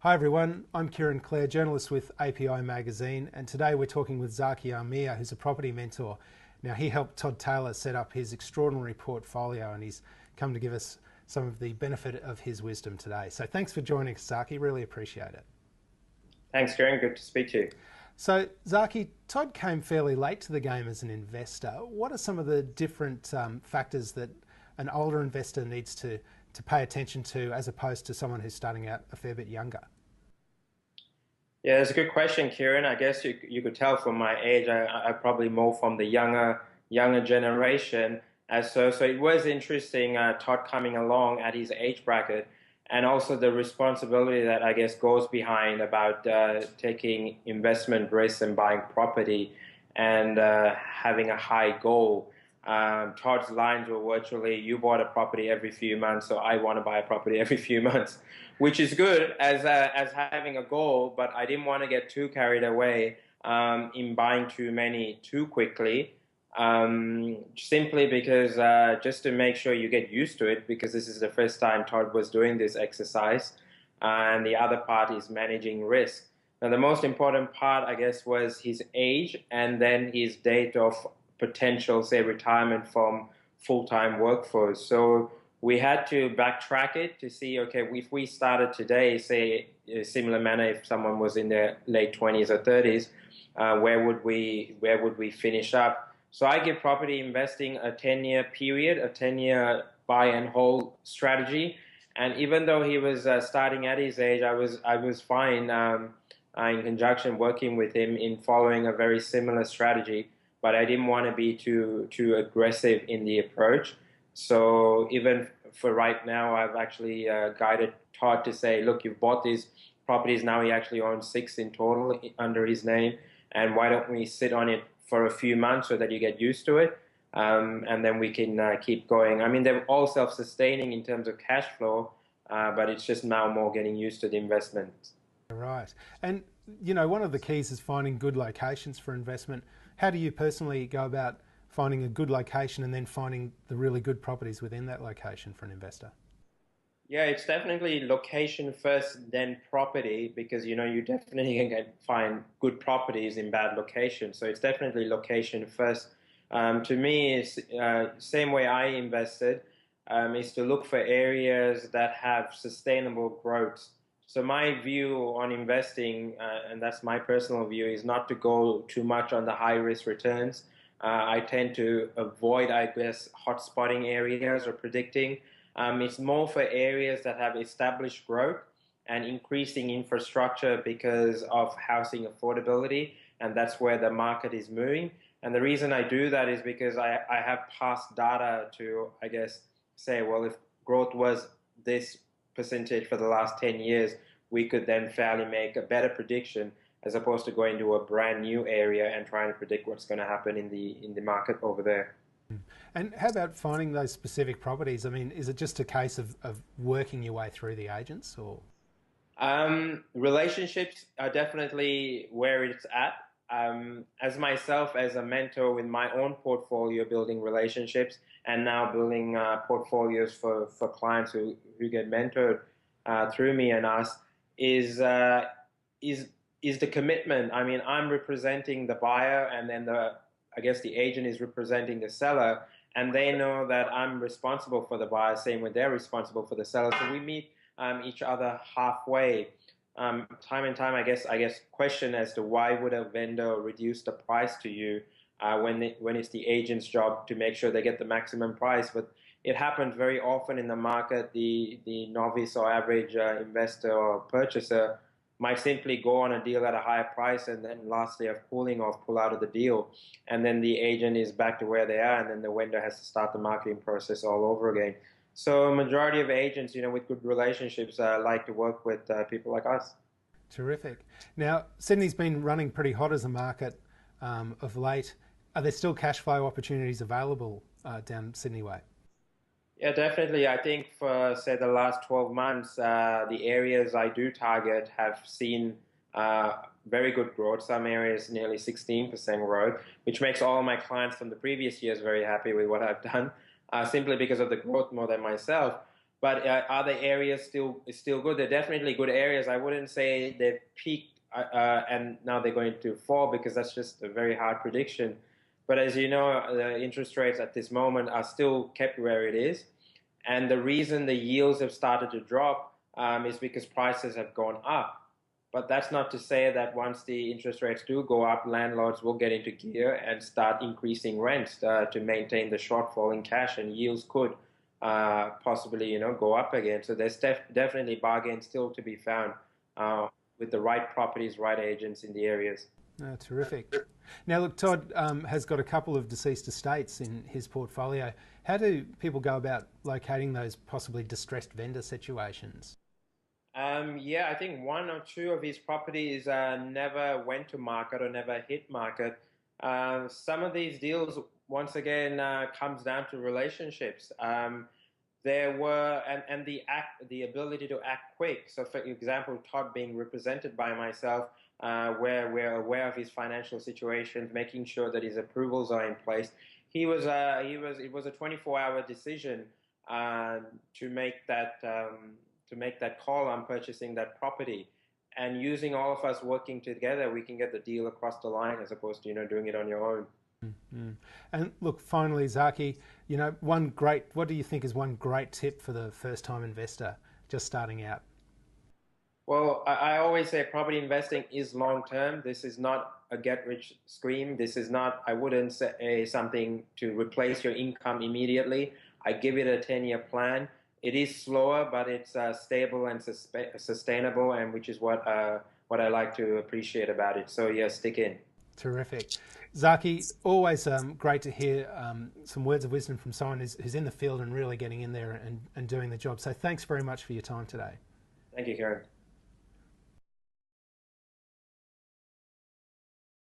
Hi everyone, I'm Kieran Clare, journalist with API Magazine, and today we're talking with Zaki Ameer, who's a property mentor. Now, he helped Todd Taylor set up his extraordinary portfolio, and he's come to give us some of the benefit of his wisdom today. So thanks for joining us, Zaki, really appreciate it. Thanks, Kieran. Good to speak to you. So, Zaki, Todd came fairly late to the game as an investor. What are some of the different factors that an older investor needs to pay attention to as opposed to someone who's starting out a fair bit younger? Yeah, it's a good question, Kieran. I guess you could tell from my age, I probably more from the younger generation. So it was interesting, Todd coming along at his age bracket, and also the responsibility that I guess goes behind about taking investment risks and buying property and having a high goal. Todd's lines were virtually, you bought a property every few months, so I want to buy a property every few months, which is good as having a goal, but I didn't want to get too carried away in buying too many too quickly, simply because just to make sure you get used to it, because this is the first time Todd was doing this exercise, and the other part is managing risk. Now, the most important part, I guess, was his age and then his date of potential, say, retirement from full-time workforce. So we had to backtrack it to see, okay, if we started today, say, in a similar manner, if someone was in their late 20s or 30s, where would we finish up? So I give property investing a 10-year period, a 10-year buy and hold strategy. And even though he was starting at his age, I was fine in conjunction working with him in following a very similar strategy. But I didn't want to be too aggressive in the approach. So even for right now, I've actually guided Todd to say, look, you've bought these properties. Now he actually owns 6 in total under his name. And why don't we sit on it for a few months so that you get used to it? And then we can keep going. I mean, they're all self-sustaining in terms of cash flow, but it's just now more getting used to the investment. Right. And, you know, one of the keys is finding good locations for investment. How do you personally go about finding a good location and then finding the really good properties within that location for an investor? Yeah, it's definitely location first, then property, because you definitely can find good properties in bad locations. So it's definitely location first. To me, it's same way I invested, is to look for areas that have sustainable growth. So my view on investing, and that's my personal view, is not to go too much on the high risk returns. I tend to avoid, I guess, hot spotting areas or predicting. It's more for areas that have established growth and increasing infrastructure because of housing affordability, and that's where the market is moving. And the reason I do that is because I have past data to, I guess, say, well, if growth was this percentage for the last 10 years, we could then fairly make a better prediction as opposed to going to a brand new area and trying to predict what's going to happen in the market over there. And how about finding those specific properties? I mean, is it just a case of working your way through the agents or? Relationships are definitely where it's at. As myself, as a mentor with my own portfolio, building relationships and now building portfolios for clients who get mentored through me and us is the commitment. I mean, I'm representing the buyer, and then I guess the agent is representing the seller, and they know that I'm responsible for the buyer, same when they're responsible for the seller. So we meet each other halfway. Time and time, I guess, question as to why would a vendor reduce the price to you when it's the agent's job to make sure they get the maximum price. But it happens very often in the market. The novice or average investor or purchaser might simply go on a deal at a higher price and then last day of cooling off, pull out of the deal. And then the agent is back to where they are, and then the vendor has to start the marketing process all over again. So a majority of agents, with good relationships, like to work with people like us. Terrific. Now, Sydney's been running pretty hot as a market of late. Are there still cash flow opportunities available down Sydney way? Yeah, definitely. I think for, say, the last 12 months, the areas I do target have seen very good growth. Some areas nearly 16% growth, which makes all my clients from the previous years very happy with what I've done, simply because of the growth more than myself. But are the areas still good? They're definitely good areas. I wouldn't say they've peaked and now they're going to fall, because that's just a very hard prediction. But as you know, the interest rates at this moment are still kept where it is. And the reason the yields have started to drop is because prices have gone up. But that's not to say that once the interest rates do go up, landlords will get into gear and start increasing rents to maintain the shortfall in cash, and yields could possibly, go up again. So there's definitely bargains still to be found with the right properties, right agents in the areas. Oh, terrific. Now, look, Todd has got a couple of deceased estates in his portfolio. How do people go about locating those possibly distressed vendor situations? Yeah, I think one or two of his properties never went to market or never hit market. Some of these deals, once again, comes down to relationships. There were and the ability to act quick. So, for example, Todd being represented by myself, where we're aware of his financial situations, making sure that his approvals are in place. It was a 24-hour decision to make that call on purchasing that property. And using all of us working together, we can get the deal across the line, as opposed to doing it on your own. Mm-hmm. And look, finally, Zaki, what do you think is one great tip for the first-time investor just starting out? Well, I always say property investing is long term. This is not a get rich scheme. This is not, I wouldn't say something to replace your income immediately. I give it a 10-year plan. It is slower, but it's stable and sustainable, and which is what I like to appreciate about it. So yeah, stick in. Terrific. Zaki, always great to hear some words of wisdom from someone who's in the field and really getting in there and doing the job. So thanks very much for your time today. Thank you, Karen.